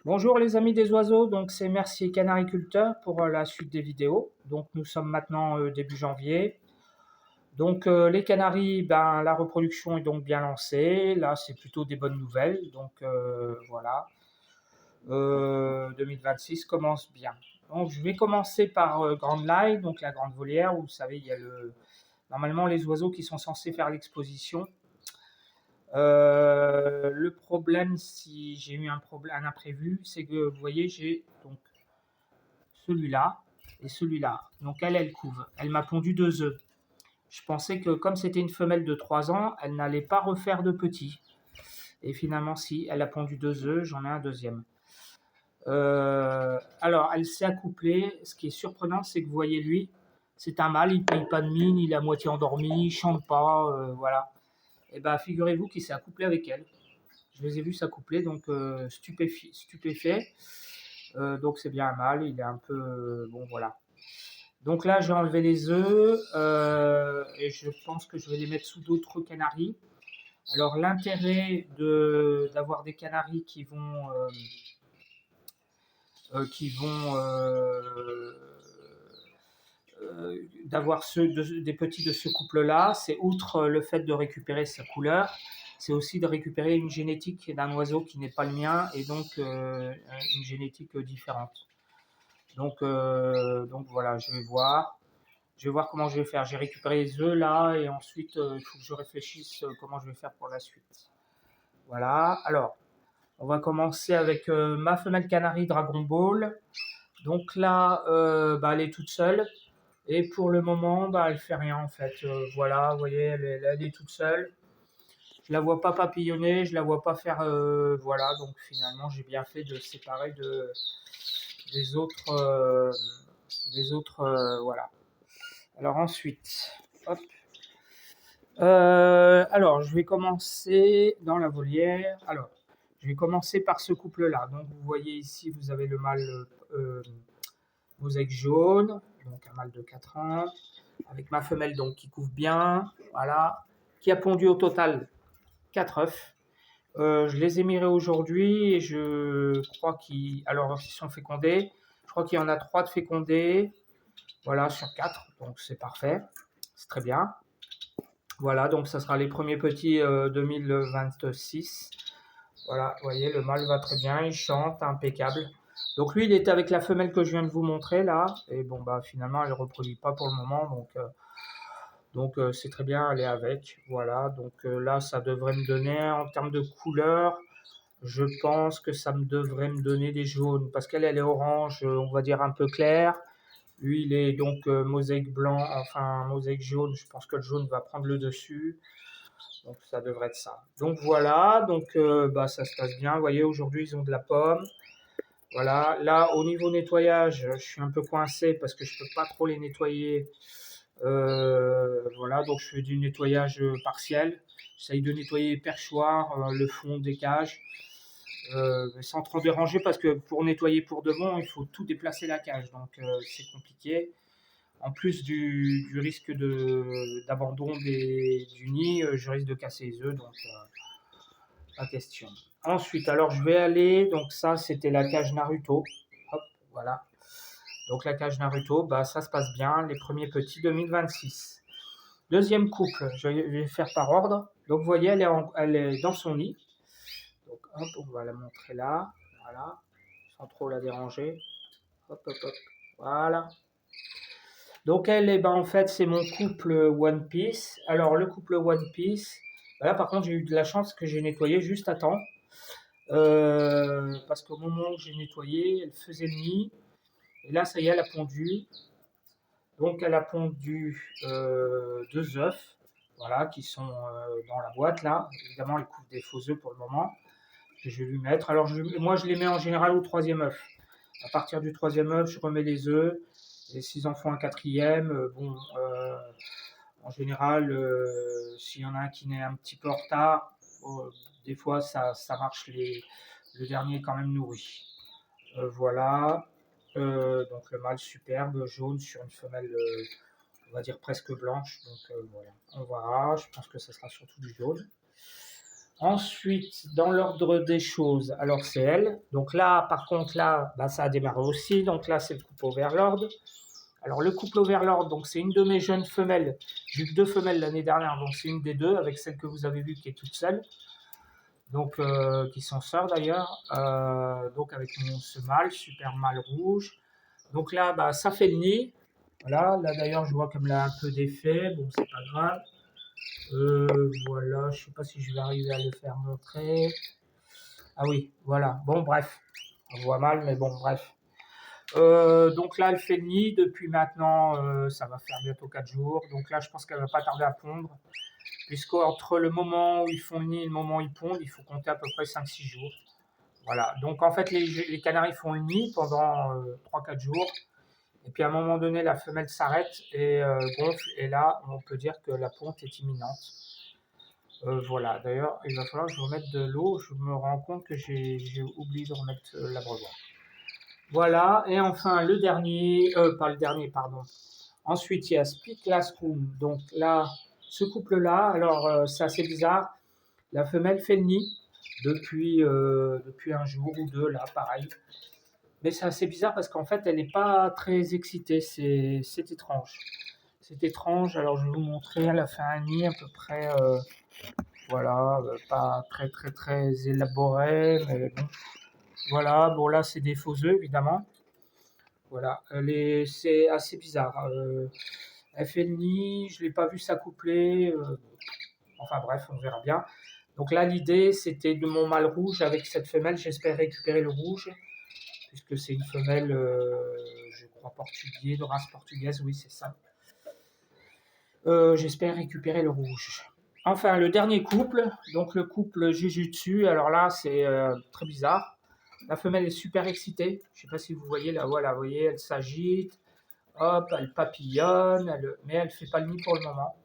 Bonjour les amis des oiseaux, donc c'est Mercier Canariculteur pour la suite des vidéos. Donc nous sommes maintenant début janvier. Donc les canaris, ben, la reproduction est donc bien lancée. Là c'est plutôt des bonnes nouvelles. Donc voilà, 2026 commence bien. Donc je vais commencer par Grande Line, donc la grande volière où vous savez il y a normalement les oiseaux qui sont censés faire l'exposition. Le problème, si j'ai eu un imprévu, c'est que vous voyez, j'ai donc celui-là et celui-là. Donc elle couve. Elle m'a pondu 2 œufs. Je pensais que comme c'était une femelle de 3 ans, elle n'allait pas refaire de petits. Et finalement, si, elle a pondu 2 œufs, j'en ai un deuxième. Alors, elle s'est accouplée. Ce qui est surprenant, c'est que vous voyez lui, c'est un mâle, il ne paye pas de mine, il est à moitié endormi, il chante pas, voilà. Et ben, figurez-vous qu'il s'est accouplé avec elle. Je les ai vus s'accoupler, donc stupéfait. Donc c'est bien un mâle, il est un peu... bon voilà. Donc là, j'ai enlevé les œufs et je pense que je vais les mettre sous d'autres canaris. Alors l'intérêt d'avoir des canaris d'avoir des petits de ce couple-là, c'est outre le fait de récupérer sa couleur, c'est aussi de récupérer une génétique d'un oiseau qui n'est pas le mien et donc une génétique différente. Donc voilà, je vais voir. Je vais voir comment je vais faire. J'ai récupéré les œufs là et ensuite il faut que je réfléchisse comment je vais faire pour la suite. Voilà, alors on va commencer avec ma femelle canari Dragon Ball. Donc là, bah, elle est toute seule. Et pour le moment, bah, elle fait rien en fait. Voilà, vous voyez, elle est toute seule. Je la vois pas papillonner, je la vois pas faire. Voilà, donc finalement, j'ai bien fait de séparer des autres. Voilà. Alors ensuite, hop. Alors, je vais commencer dans la volière. Alors, je vais commencer par ce couple-là. Donc, vous voyez ici, vous avez le mâle mosaïque jaune, donc un mâle de 4 ans, avec ma femelle donc qui couvre bien, voilà, qui a pondu au total 4 œufs. Je les ai mirés aujourd'hui et je crois qu'ils sont fécondés. Je crois qu'il y en a 3 de fécondés, voilà, sur 4, donc c'est parfait, c'est très bien. Voilà, donc ça sera les premiers petits 2026. Voilà, vous voyez, le mâle va très bien, il chante, impeccable. Donc lui, il était avec la femelle que je viens de vous montrer là, et bon bah finalement, elle ne reproduit pas pour le moment, donc c'est très bien, elle est avec. Voilà, donc là, ça devrait me donner en termes de couleur, je pense que ça me devrait me donner des jaunes, parce qu'elle elle est orange, on va dire un peu clair. Lui, il est donc mosaïque blanc, enfin mosaïque jaune. Je pense que le jaune va prendre le dessus. Donc ça devrait être ça. Donc voilà, donc bah, ça se passe bien. Vous voyez, aujourd'hui, ils ont de la pomme. Voilà, là, au niveau nettoyage, je suis un peu coincé parce que je ne peux pas trop les nettoyer. Voilà, donc je fais du nettoyage partiel. J'essaye de nettoyer les perchoirs, le fond des cages, sans trop déranger parce que pour nettoyer pour de bon, il faut tout déplacer la cage. Donc c'est compliqué. En plus du risque d'abandon du nid, je risque de casser les œufs, donc pas question. Ensuite, alors je vais aller, donc ça c'était la cage Naruto. Hop, voilà. Donc la cage Naruto, bah, ça se passe bien, les premiers petits 2026. Deuxième couple, je vais faire par ordre. Donc vous voyez, elle est dans son nid. Donc hop, on va la montrer là, voilà, sans trop la déranger. Hop, hop, hop, voilà. Donc elle, eh ben, en fait, c'est mon couple One Piece. Alors le couple One Piece, là par contre j'ai eu de la chance que j'ai nettoyé juste à temps. Parce qu'au moment où j'ai nettoyé, elle faisait le nid. Et là, ça y est, elle a pondu. Donc elle a pondu 2 œufs, voilà, qui sont dans la boîte là. Évidemment, elle couvre des faux œufs pour le moment. Que je vais lui mettre. Alors moi, je les mets en général au troisième œuf. À partir du troisième œuf, je remets les œufs. Et s'ils en font un quatrième, bon, en général, s'il y en a un qui naît un petit peu en retard, des fois ça marche, le dernier est quand même nourri. Voilà, donc le mâle superbe, jaune sur une femelle, on va dire presque blanche. Donc voilà, on verra, je pense que ça sera surtout du jaune. Ensuite, dans l'ordre des choses, alors c'est elle. Donc là, par contre, là, bah, ça a démarré aussi. Donc là, c'est le couple Overlord. Alors le couple Overlord, donc c'est une de mes jeunes femelles. J'ai eu 2 femelles l'année dernière, donc c'est une des 2, avec celle que vous avez vue qui est toute seule. Donc qui sont sœurs d'ailleurs. Donc avec ce mâle, super mâle rouge. Donc là, bah, ça fait le nid. Voilà, là d'ailleurs, je vois comme là un peu d'effet. Bon, c'est pas grave. Voilà, je sais pas si je vais arriver à le faire montrer. Ah oui, voilà. Bon, bref. On voit mal, mais bon, bref. Donc là, elle fait le nid depuis maintenant, ça va faire bientôt 4 jours. Donc là, je pense qu'elle va pas tarder à pondre. Puisqu'entre le moment où ils font le nid et le moment où ils pondent, il faut compter à peu près 5-6 jours. Voilà. Donc en fait, les canaris font le nid pendant 3-4 jours. Et puis à un moment donné, la femelle s'arrête et gonfle. Et là, on peut dire que la ponte est imminente. Voilà, d'ailleurs, il va falloir que je remette de l'eau. Je me rends compte que j'ai oublié de remettre l'abreuvoir. Voilà, et enfin le dernier, pas le dernier, pardon. Ensuite, il y a Speak Last Room. Donc là, ce couple-là, alors c'est assez bizarre. La femelle fait le nid depuis un jour ou deux, là, pareil. Mais c'est assez bizarre parce qu'en fait, elle n'est pas très excitée. C'est étrange. C'est étrange. Alors, je vais vous montrer. Elle a fait un nid à peu près. Voilà, pas très très très élaboré, mais bon. Voilà, bon là c'est des faux œufs évidemment. Voilà, c'est assez bizarre. Elle fait le nid, je ne l'ai pas vu s'accoupler. Enfin bref, on verra bien. Donc là l'idée c'était de mon mâle rouge avec cette femelle, j'espère récupérer le rouge, puisque c'est une femelle, je crois portugais, de race portugaise, oui c'est ça. J'espère récupérer le rouge. Enfin, le dernier couple, donc le couple Jujutsu, alors là, c'est très bizarre. La femelle est super excitée. Je ne sais pas si vous voyez, là, voilà, vous voyez, elle s'agite, hop, elle papillonne, mais elle ne fait pas le nid pour le moment.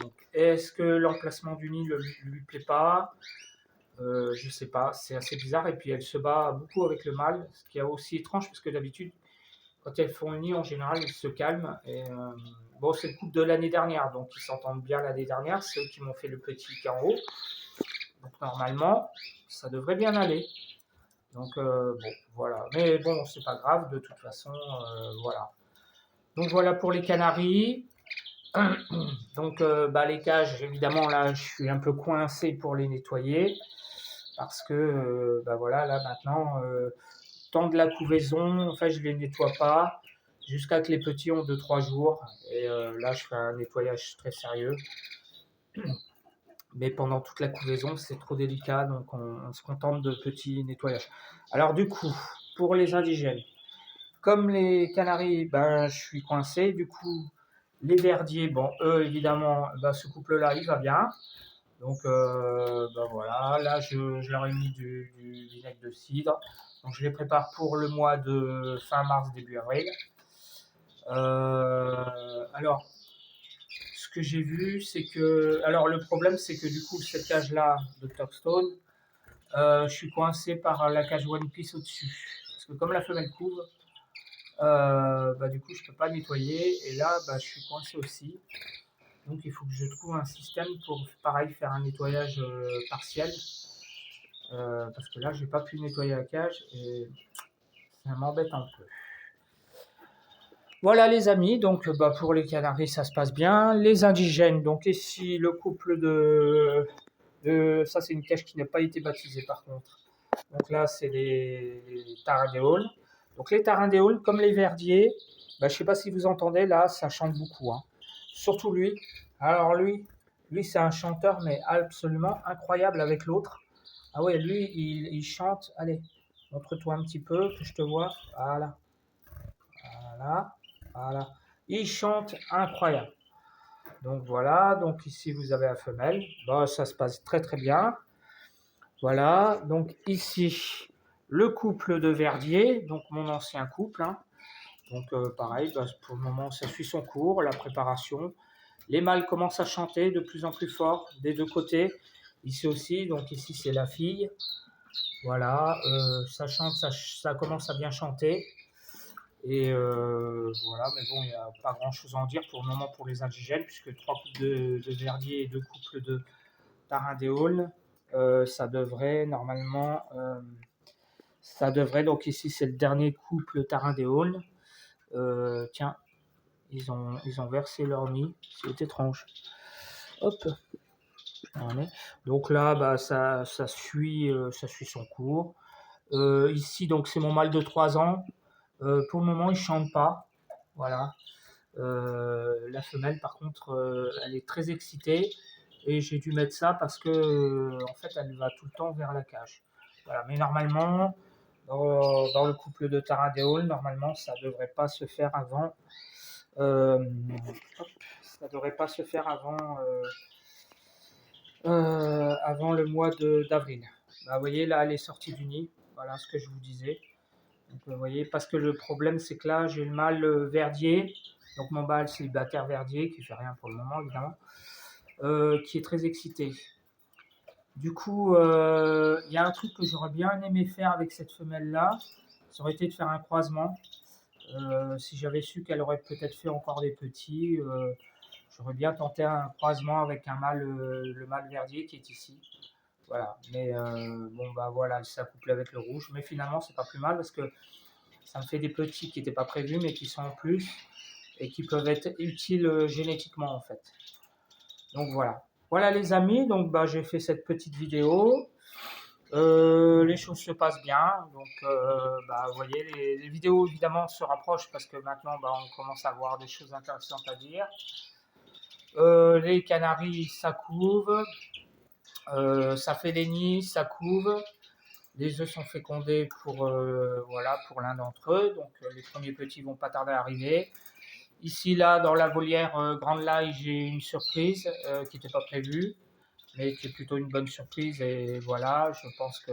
Donc, est-ce que l'emplacement du nid ne lui plaît pas? Je ne sais pas, c'est assez bizarre. Et puis, elle se bat beaucoup avec le mâle, ce qui est aussi étrange, parce que d'habitude, quand elles font le nid, en général, ils se calment. Et, bon, c'est le couple de l'année dernière, donc ils s'entendent bien l'année dernière. C'est eux qui m'ont fait le petit qui est en haut. Donc normalement, ça devrait bien aller. Donc bon, voilà. Mais bon, c'est pas grave, de toute façon, voilà. Donc voilà pour les canaris. Donc bah, les cages, évidemment, là, je suis un peu coincé pour les nettoyer. Parce que, bah voilà, là maintenant, temps de la couvaison, en fait, je ne les nettoie pas jusqu'à que les petits ont 2-3 jours. Et là, je fais un nettoyage très sérieux. Mais pendant toute la couvaison, c'est trop délicat, donc on se contente de petits nettoyages. Alors du coup, pour les indigènes, comme les canaris, ben, je suis coincé. Du coup, les verdiers, bon, eux, évidemment, ben, ce couple-là, il va bien. Donc, ben voilà, là, je leur ai mis du vinaigre de cidre. Donc, je les prépare pour le mois de fin mars, début avril. Alors, ce que j'ai vu, c'est que. Alors, le problème, c'est que du coup, cette cage-là de Topstone, je suis coincé par la cage One Piece au-dessus. Parce que comme la femelle couve, bah, du coup, je ne peux pas nettoyer. Et là, bah, je suis coincé aussi. Donc, il faut que je trouve un système pour, pareil, faire un nettoyage partiel. Parce que là, je n'ai pas pu nettoyer la cage et ça m'embête un peu. Voilà les amis, donc bah, pour les canaris ça se passe bien. Les indigènes, donc ici le couple ça c'est une cage qui n'a pas été baptisée par contre. Donc là c'est les tarindéoles. Donc les tarindéoles comme les verdiers, bah, je ne sais pas si vous entendez là, ça chante beaucoup. Hein. Surtout lui. Alors lui c'est un chanteur mais absolument incroyable avec l'autre. Ah ouais, lui il chante. Allez, montre-toi un petit peu que je te vois. Voilà. Voilà. Voilà. Il chante incroyable. Donc voilà, donc ici vous avez la femelle. Bon, ça se passe très très bien. Voilà, donc ici le couple de Verdier, donc mon ancien couple. Hein. Donc pareil, bah, pour le moment ça suit son cours, la préparation. Les mâles commencent à chanter de plus en plus fort des deux côtés. Ici aussi, donc ici c'est la fille. Voilà, ça chante, ça commence à bien chanter. Et voilà, mais bon, il n'y a pas grand chose à en dire pour le moment pour les indigènes, puisque 3 couples de verdier et 2 couples de tarin des Aulnes, ça devrait normalement, donc ici c'est le dernier couple tarin des Aulnes. Tiens, ils ont versé leur nid, c'est étrange. Hop, donc là, bah, ça suit son cours. Ici, donc c'est mon mâle de 3 ans. Pour le moment, il chante pas. Voilà. La femelle, par contre, elle est très excitée et j'ai dû mettre ça parce que en fait, elle va tout le temps vers la cage. Voilà. Mais normalement, dans le couple de tarin des Aulnes, normalement, ça devrait pas se faire avant. Ça devrait pas se faire avant le mois d'avril. Bah, vous voyez, là, elle est sortie du nid. Voilà ce que je vous disais. Donc, vous voyez, parce que le problème, c'est que là, j'ai le mâle verdier. Donc, mon mâle célibataire verdier, qui fait rien pour le moment, évidemment, qui est très excité. Du coup, il y a un truc que j'aurais bien aimé faire avec cette femelle-là. Ça aurait été de faire un croisement. Si j'avais su qu'elle aurait peut-être fait encore des petits, j'aurais bien tenté un croisement avec un mâle, le mâle verdier qui est ici. Voilà. Mais bon, bah voilà, elle s'accouple avec le rouge. Mais finalement, c'est pas plus mal parce que ça me fait des petits qui n'étaient pas prévus, mais qui sont en plus et qui peuvent être utiles génétiquement en fait. Donc voilà. Voilà les amis, donc bah, j'ai fait cette petite vidéo. Les choses se passent bien, donc bah, vous voyez, les vidéos évidemment se rapprochent parce que maintenant bah, on commence à avoir des choses intéressantes à dire. Les canaris, ça couve, ça fait des nids, ça couve. Les œufs sont fécondés voilà, pour l'un d'entre eux, donc les premiers petits vont pas tarder à arriver. Ici, là, dans la volière Grande Laille, j'ai une surprise qui n'était pas prévue, mais qui est plutôt une bonne surprise. Et voilà, je pense que...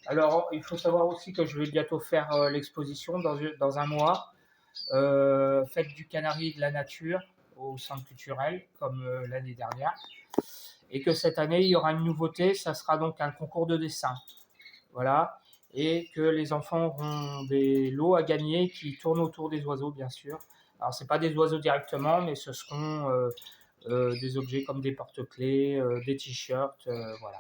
Alors, il faut savoir aussi que je vais bientôt faire l'exposition dans un mois, Fête du Canari et de la Nature au Centre culturel, comme l'année dernière. Et que cette année, il y aura une nouveauté, ça sera donc un concours de dessin. Voilà. Et que les enfants auront des lots à gagner qui tournent autour des oiseaux, bien sûr. Alors, ce n'est pas des oiseaux directement, mais ce seront des objets comme des porte-clés, des t-shirts, voilà.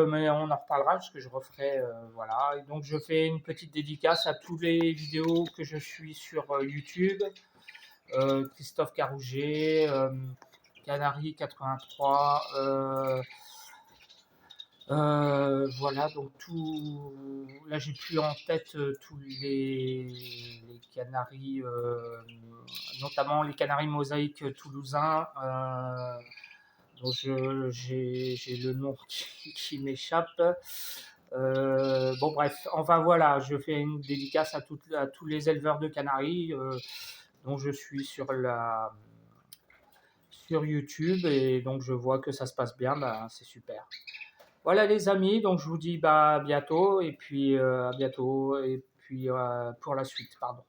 Mais on en reparlera parce que je referai, voilà. Et donc, je fais une petite dédicace à tous les vidéos que je suis sur YouTube. Christophe Carouget, Canary 83, voilà, donc là j'ai plus en tête tous les canaris, notamment les canaris mosaïques toulousains, dont j'ai le nom qui m'échappe. Bon bref, enfin voilà, je fais une dédicace à tous les éleveurs de canaris dont je suis sur YouTube et donc je vois que ça se passe bien, bah, c'est super. Voilà les amis, donc je vous dis bah, à bientôt et puis à bientôt et puis pour la suite, pardon.